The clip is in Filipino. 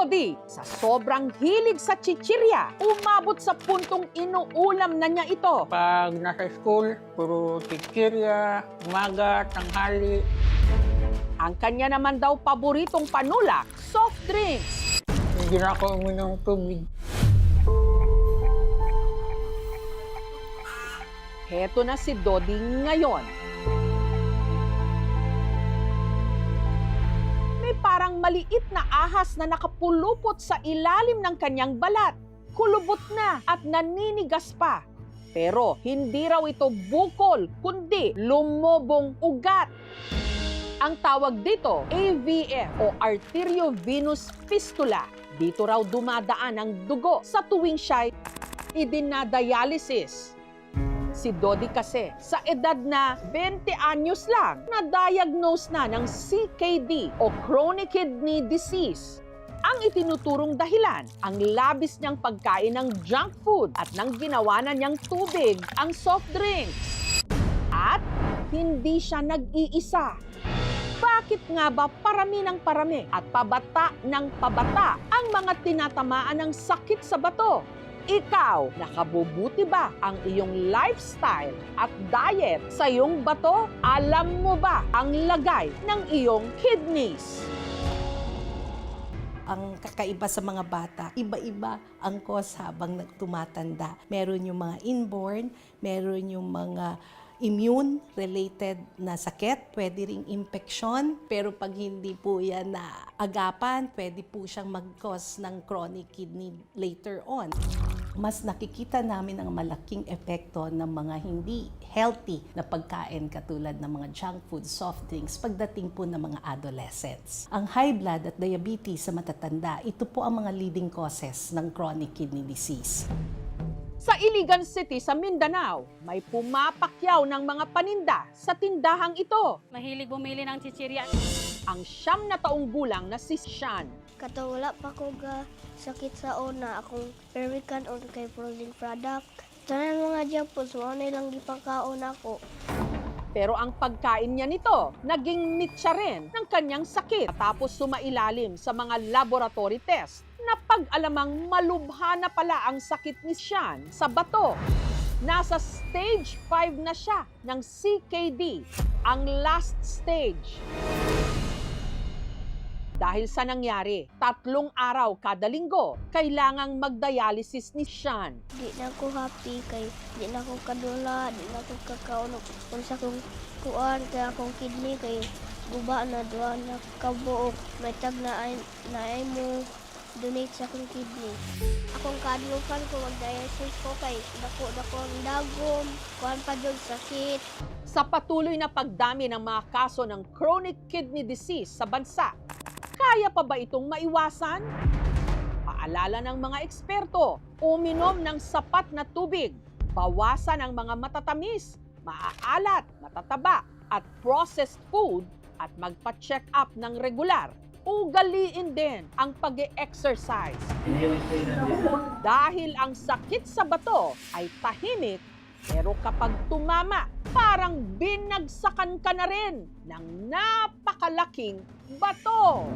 Dodi, sa sobrang hilig sa chichirya, umabot sa puntong inuulam na niya ito. Pag nasa school, puro chichirya, umaga, tanghali. Ang kanya naman daw paboritong panulak, soft drinks. Hindi na ako uminom ng tubig. Heto na si Dodi ngayon. May parang maliit na ahas na nakapulupot sa ilalim ng kanyang balat. Kulubot na at naninigas pa. Pero hindi raw ito bukol, kundi lumobong ugat. Ang tawag dito, AVF o arteriovenous fistula. Dito raw dumadaan ang dugo sa tuwing siya'y idinadialysis. Si Dodi kasi, sa edad na 20 anyos lang, na-diagnose na ng CKD o chronic kidney disease. Ang itinuturong dahilan, ang labis niyang pagkain ng junk food at nang ginawa na niyang tubig ang soft drinks. At hindi siya nag-iisa. Bakit nga ba parami ng parami at pabata ng pabata ang mga tinatamaan ng sakit sa bato? Ikaw, nakabubuti ba ang iyong lifestyle at diet sa iyong bato? Alam mo ba ang lagay ng iyong kidneys? Ang kakaiba sa mga bata, iba-iba ang cause habang tumatanda. Meron yung mga inborn, meron yung mga immune-related na sakit, pwede ring infection, pero pag hindi po yan naagapan, pwede po siyang mag-cause ng chronic kidney later on. Mas nakikita namin ang malaking epekto ng mga hindi healthy na pagkain katulad ng mga junk food, soft drinks pagdating po ng mga adolescents. Ang high blood at diabetes sa matatanda, ito po ang mga leading causes ng chronic kidney disease. Sa Iligan City sa Mindanao, may pumapakyaw ng mga paninda sa tindahang ito. Mahilig bumili ng chichirya. Ang 9 na taong gulang na si Sean. Kato wala pa ko ga sakit sa una, akong permikan on kay protein product. Tanan mga Japos, wala lang gipakaon ako. Pero ang pagkain niya nito, naging mitsa rin ng kanyang sakit. Tapos sumailalim sa mga laboratory test na pag-alamang malubha na pala ang sakit ni Sean sa bato. Nasa stage 5 na siya ng CKD, ang last stage. Dahil sa nangyari, 3 araw kada linggo, kailangang magdialysis ni Sean. Di na ako happy kay di na ako kadula, di na ako kakaon kung sa kong kuan kay akong kidney kay guba na duwa na kabuok. May tag na ay mo donate sa akong kidney. Akong kadlukan ko mag-dialysis ko kay dako ang dagom, kuan pa jud sakit. Sa patuloy na pagdami ng mga kaso ng chronic kidney disease sa bansa, kaya pa ba itong maiwasan? Paalala ng mga eksperto, uminom ng sapat na tubig, bawasan ang mga matatamis, maaalat, matataba at processed food at magpa-check up ng regular. Ugaliin din ang pag-e-exercise. Dahil ang sakit sa bato ay tahimik, pero kapag tumama, parang binagsakan ka na rin ng napakalaking bato.